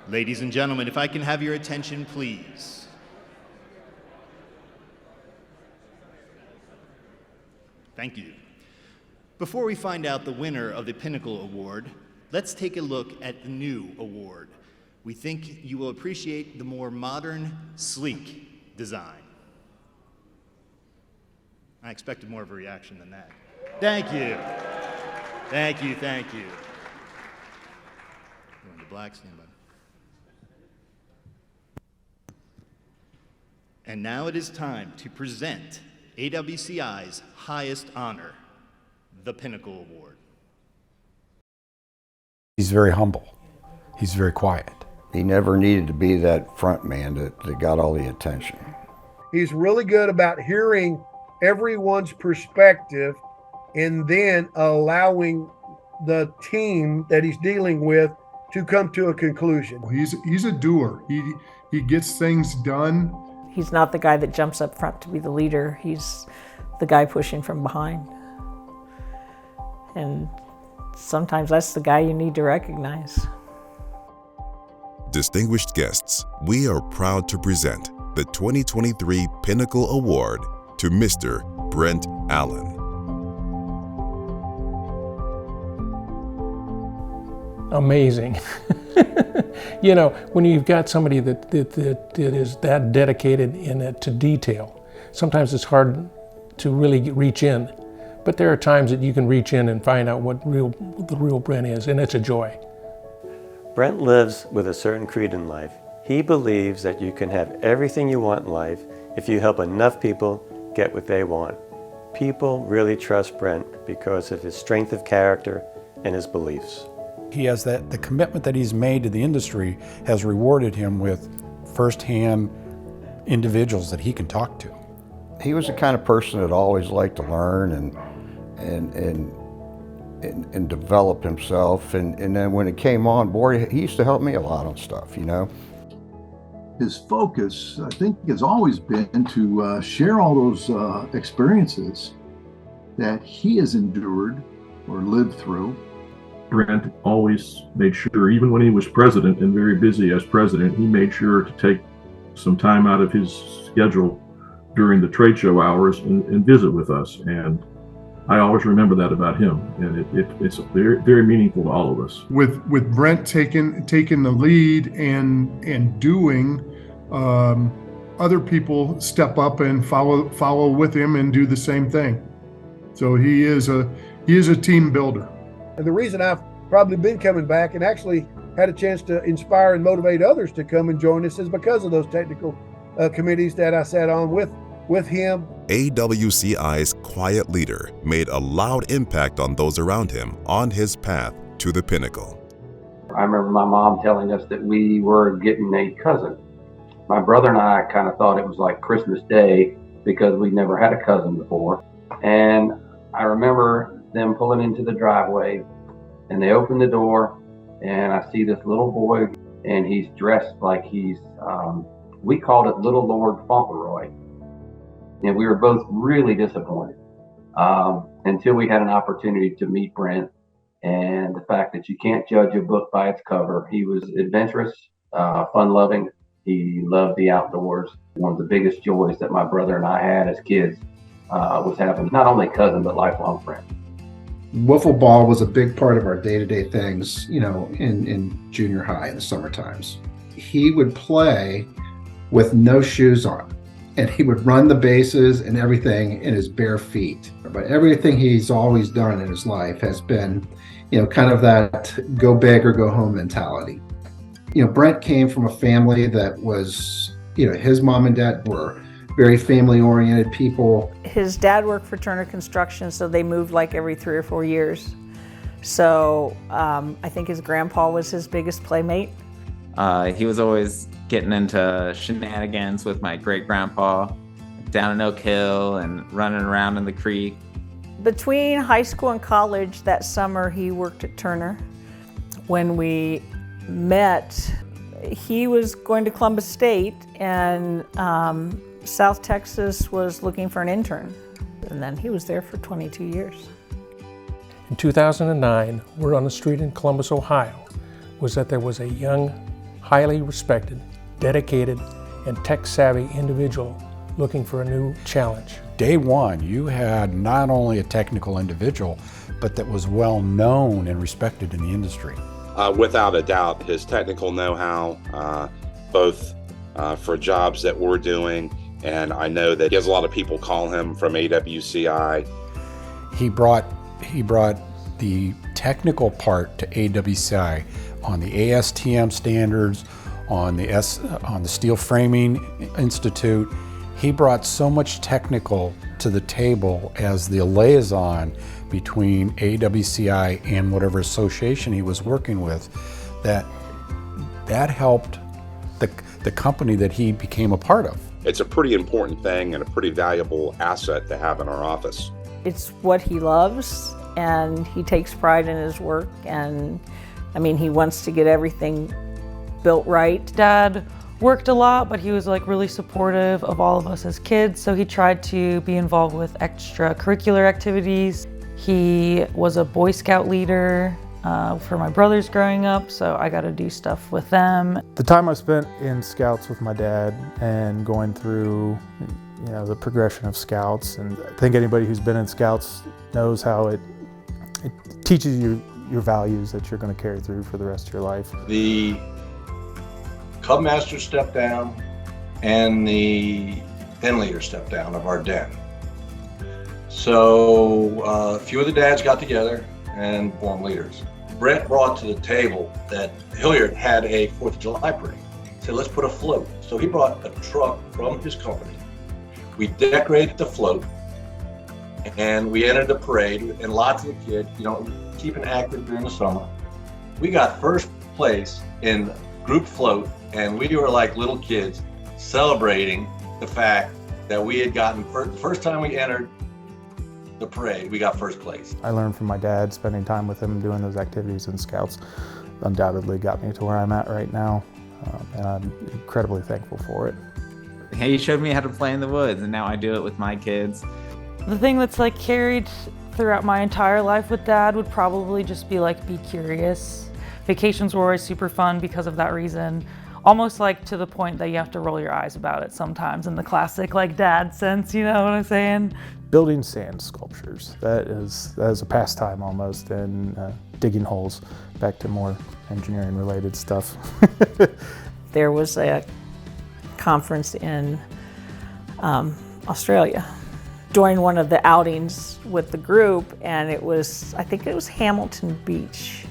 Ladies and gentlemen, if I can have your attention, please. Thank you. Before we find out the winner of the Pinnacle Award, let's take a look at the new award. We think you will appreciate the more modern, sleek design. I expected more of a reaction than that. Thank you. Thank you, thank you. Going to black, stand by. And now it is time to present AWCI's highest honor, the Pinnacle Award. He's very humble. He's very quiet. He never needed to be that front man that got all the attention. He's really good about hearing everyone's perspective and then allowing the team that he's dealing with to come to a conclusion. He's a doer. He gets things done. He's not the guy that jumps up front to be the leader. He's the guy pushing from behind. And sometimes that's the guy you need to recognize. Distinguished guests, we are proud to present the 2023 Pinnacle Award to Mr. Brent Allen. Amazing. You know, when you've got somebody that is that dedicated to detail, sometimes it's hard to really reach in. But there are times that you can reach in and find out what the real Brent is, and it's a joy. Brent lives with a certain creed in life. He believes that you can have everything you want in life if you help enough people get what they want. People really trust Brent because of his strength of character and his beliefs. He has the commitment that he's made to the industry has rewarded him with firsthand individuals that he can talk to. He was the kind of person that always liked to learn and develop himself. And then when it came on board, he used to help me a lot on stuff, you know. His focus, I think, has always been to share all those experiences that he has endured or lived through. Brent always made sure, even when he was president and very busy as president, he made sure to take some time out of his schedule during the trade show hours and visit with us. And I always remember that about him, and it's very, very meaningful to all of us. With Brent taking the lead and doing, other people step up and follow with him and do the same thing. So he is a team builder. And the reason I've probably been coming back and actually had a chance to inspire and motivate others to come and join us is because of those technical committees that I sat on with him. AWCI's quiet leader made a loud impact on those around him on his path to the pinnacle. I remember my mom telling us that we were getting a cousin. My brother and I kind of thought it was like Christmas Day because we'd never had a cousin before. And I remember them pulling into the driveway, and they open the door, and I see this little boy, and he's dressed like he's, we called it Little Lord Fauntleroy. And we were both really disappointed until we had an opportunity to meet Brent, and the fact that you can't judge a book by its cover. He was adventurous, fun-loving. He loved the outdoors. One of the biggest joys that my brother and I had as kids was having not only a cousin, but lifelong friend. Wiffle ball was a big part of our day-to-day things, you know, in junior high in the summer times. He would play with no shoes on, and he would run the bases and everything in his bare feet. But everything he's always done in his life has been, you know, kind of that go big or go home mentality. You know, Brent came from a family that was, you know, his mom and dad were very family-oriented people. His dad worked for Turner Construction, so they moved like every 3 or 4 years. So I think his grandpa was his biggest playmate. He was always getting into shenanigans with my great-grandpa down in Oak Hill and running around in the creek. Between high school and college that summer, he worked at Turner. When we met, he was going to Columbus State, and South Texas was looking for an intern. And then he was there for 22 years. In 2009, word on the street in Columbus, Ohio, was that there was a young highly respected, dedicated, and tech-savvy individual looking for a new challenge. Day one, you had not only a technical individual, but that was well known and respected in the industry. Without a doubt, his technical know-how, both for jobs that we're doing, and I know that he has a lot of people call him from AWCI. He brought the technical part to AWCI on the ASTM standards, on the Steel Framing Institute. He brought so much technical to the table as the liaison between AWCI and whatever association he was working with, that helped the company that he became a part of. It's a pretty important thing and a pretty valuable asset to have in our office. It's what he loves, and he takes pride in his work, and I mean, he wants to get everything built right. Dad worked a lot, but he was like really supportive of all of us as kids, so he tried to be involved with extracurricular activities. He was a Boy Scout leader for my brothers growing up, so I got to do stuff with them. The time I spent in Scouts with my dad and going through, the progression of Scouts, and I think anybody who's been in Scouts knows how it teaches you your values that you're going to carry through for the rest of your life. The Cub Master stepped down and the den leader stepped down of our den. So a few of the dads got together and formed leaders. Brent brought to the table that Hilliard had a 4th of July parade. He said, let's put a float. So he brought a truck from his company. We decorated the float and we entered the parade, and lots of the kids, keeping active during the summer. We got first place in group float, and we were like little kids celebrating the fact that we had gotten, the first time we entered the parade, we got first place. I learned from my dad, spending time with him, doing those activities in Scouts undoubtedly got me to where I'm at right now, and I'm incredibly thankful for it. He showed me how to play in the woods, and now I do it with my kids. The thing that's like carried throughout my entire life with Dad would probably just be like, be curious. Vacations were always super fun because of that reason. Almost like to the point that you have to roll your eyes about it sometimes in the classic like dad sense, you know what I'm saying? Building sand sculptures, that is a pastime almost, and digging holes, back to more engineering related stuff. There was a conference in Australia during one of the outings with the group, and I think it was Hamilton Beach.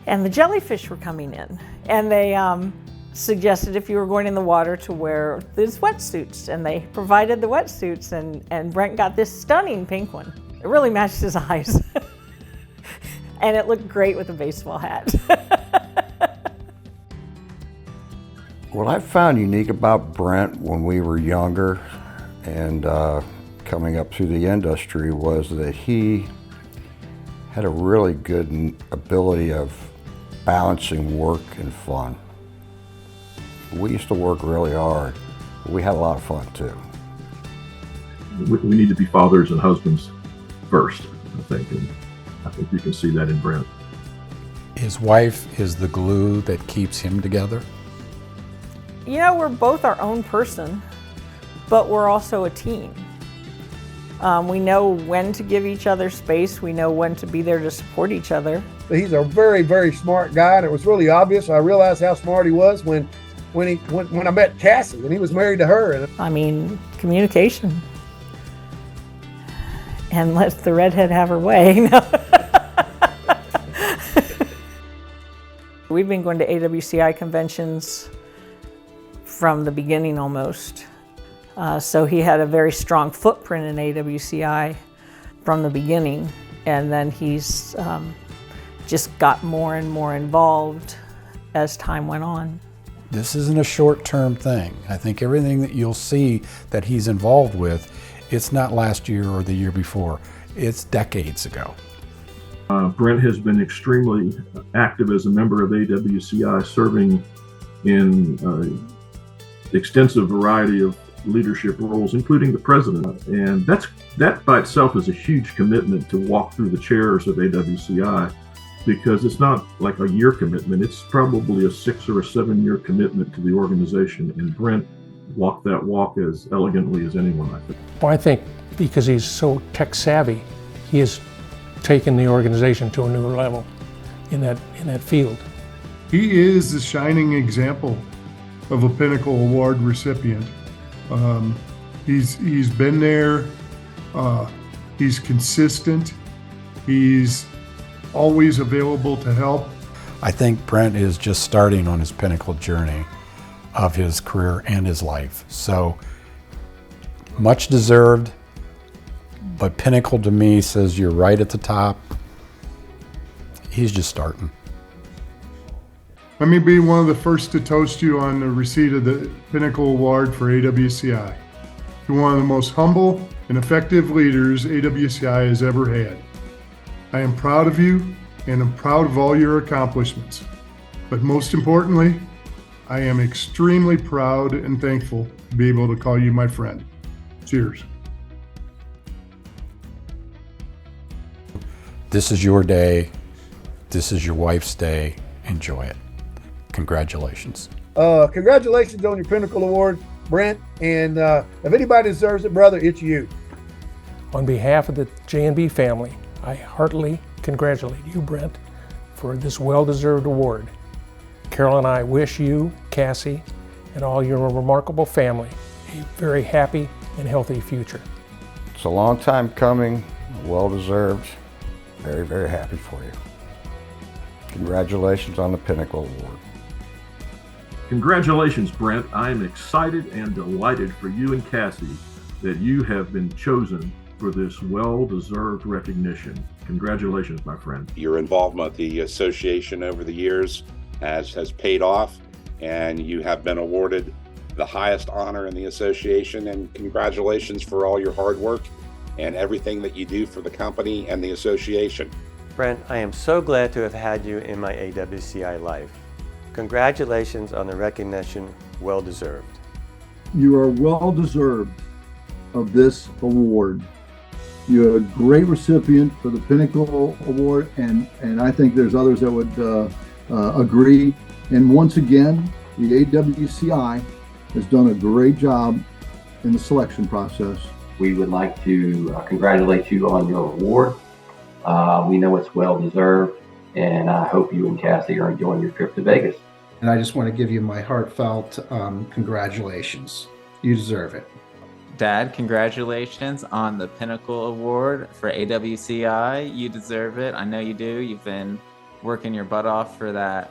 And the jellyfish were coming in, and they suggested if you were going in the water to wear these wetsuits, and they provided the wetsuits, and Brent got this stunning pink one. It really matched his eyes. And it looked great with a baseball hat. What I found unique about Brent when we were younger and coming up through the industry was that he had a really good ability of balancing work and fun. We used to work really hard, but we had a lot of fun too. We need to be fathers and husbands first, I think, and I think you can see that in Brent. His wife is the glue that keeps him together. We're both our own person, but we're also a team. We know when to give each other space. We know when to be there to support each other. He's a very, very smart guy, and it was really obvious. I realized how smart he was when I met Cassie, and he was married to her. I mean, communication. And let the redhead have her way. We've been going to AWCI conventions from the beginning almost. So he had a very strong footprint in AWCI from the beginning, and then he's just got more and more involved as time went on. This isn't a short-term thing. I think everything that you'll see that he's involved with, it's not last year or the year before. It's decades ago. Brent has been extremely active as a member of AWCI, serving in an extensive variety of leadership roles, including the president. And that by itself is a huge commitment to walk through the chairs of AWCI because it's not like a year commitment. It's probably a 6 or a 7 year commitment to the organization. And Brent walked that walk as elegantly as anyone, I think. Well, I think because he's so tech savvy, he has taken the organization to a new level in that field. He is the shining example of a Pinnacle Award recipient. He's been there. He's consistent. He's always available to help. I think Brent is just starting on his pinnacle journey of his career and his life. So much deserved, but Pinnacle to me says you're right at the top. He's just starting. Let me be one of the first to toast you on the receipt of the Pinnacle Award for AWCI. You're one of the most humble and effective leaders AWCI has ever had. I am proud of you and I'm proud of all your accomplishments. But most importantly, I am extremely proud and thankful to be able to call you my friend. Cheers. This is your day. This is your wife's day. Enjoy it. Congratulations. Congratulations on your Pinnacle Award, Brent. And if anybody deserves it, brother, it's you. On behalf of the J&B family, I heartily congratulate you, Brent, for this well-deserved award. Carol and I wish you, Cassie, and all your remarkable family a very happy and healthy future. It's a long time coming, well-deserved. Very, very happy for you. Congratulations on the Pinnacle Award. Congratulations, Brent. I am excited and delighted for you and Cassie that you have been chosen for this well-deserved recognition. Congratulations, my friend. Your involvement with the association over the years has paid off, and you have been awarded the highest honor in the association, and congratulations for all your hard work and everything that you do for the company and the association. Brent, I am so glad to have had you in my AWCI life. Congratulations on the recognition, well deserved. You are well deserved of this award. You're a great recipient for the Pinnacle Award, and I think there's others that would agree. And once again, the AWCI has done a great job in the selection process. We would like to congratulate you on your award. We know it's well deserved, and I hope you and Cassie are enjoying your trip to Vegas. And I just want to give you my heartfelt congratulations. You deserve it. Dad, congratulations on the Pinnacle Award for AWCI. You deserve it. I know you do. You've been working your butt off for that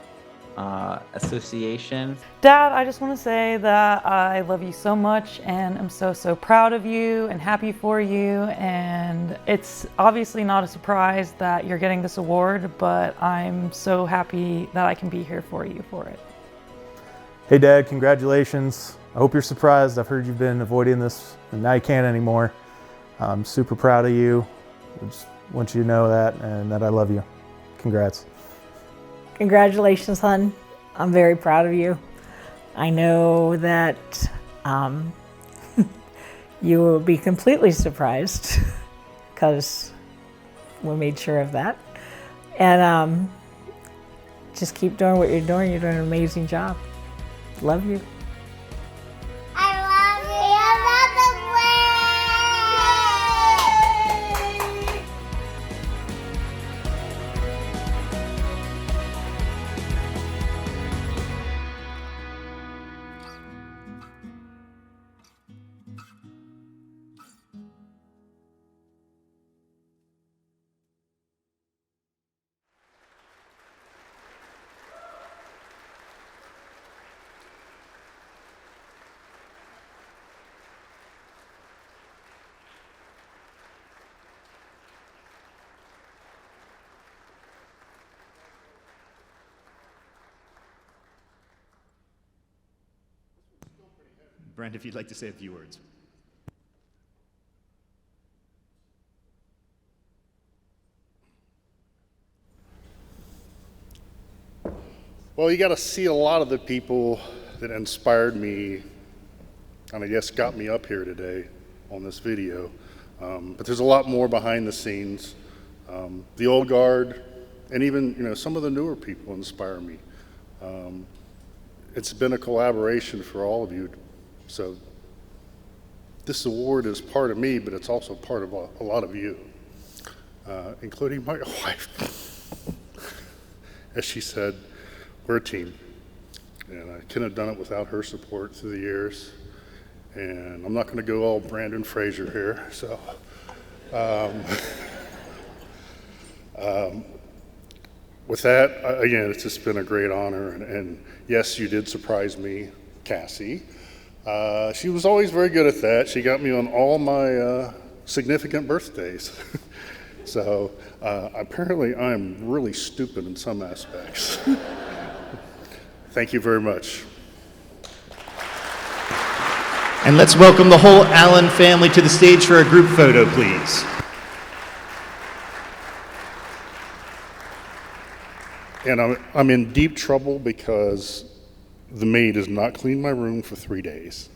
association. Dad, I just want to say that I love you so much and I'm so proud of you and happy for you. And it's obviously not a surprise that you're getting this award, but I'm so happy that I can be here for you for it. Hey Dad, congratulations. I hope you're surprised. I've heard you've been avoiding this and now you can't anymore. I'm super proud of you. I just want you to know that and that I love you. Congrats. Congratulations, hon. I'm very proud of you. I know that you will be completely surprised because we made sure of that. And just keep doing what you're doing. You're doing an amazing job. Love you. Brent, if you'd like to say a few words. Well, you got to see a lot of the people that inspired me and I guess got me up here today on this video. But there's a lot more behind the scenes. The old guard, And even, you know, some of the newer people inspire me. It's been a collaboration for all of you. So this award is part of me, but it's also part of a lot of you, including my wife. As she said, we're a team. And I couldn't have done it without her support through the years. And I'm not going to go all Brandon Fraser here. So, with that, again, it's just been a great honor. And yes, you did surprise me, Cassie. She was always very good at that. She got me on all my significant birthdays. So apparently I'm really stupid in some aspects. Thank you very much. And let's welcome the whole Allen family to the stage for a group photo, please. And I'm in deep trouble because the maid has not cleaned my room for 3 days.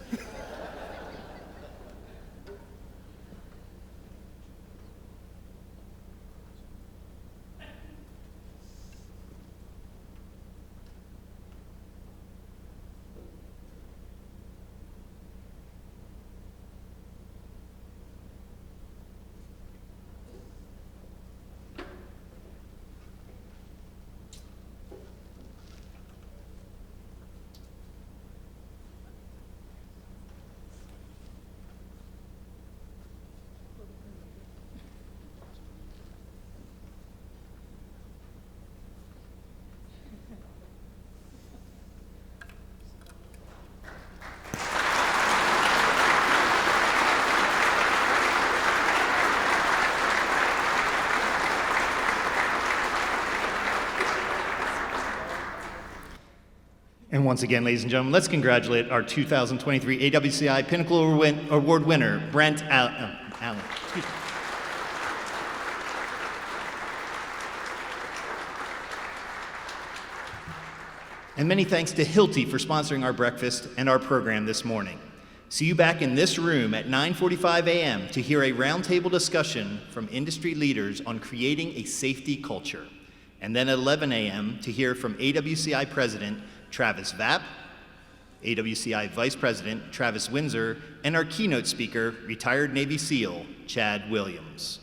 And once again, ladies and gentlemen, let's congratulate our 2023 AWCI Pinnacle Award winner, Brent Allen. Excuse me. And many thanks to Hilti for sponsoring our breakfast and our program this morning. See you back in this room at 9:45 a.m. to hear a roundtable discussion from industry leaders on creating a safety culture. And then at 11 a.m. to hear from AWCI President Travis Vapp, AWCI Vice President Travis Windsor, and our keynote speaker, retired Navy SEAL Chad Williams.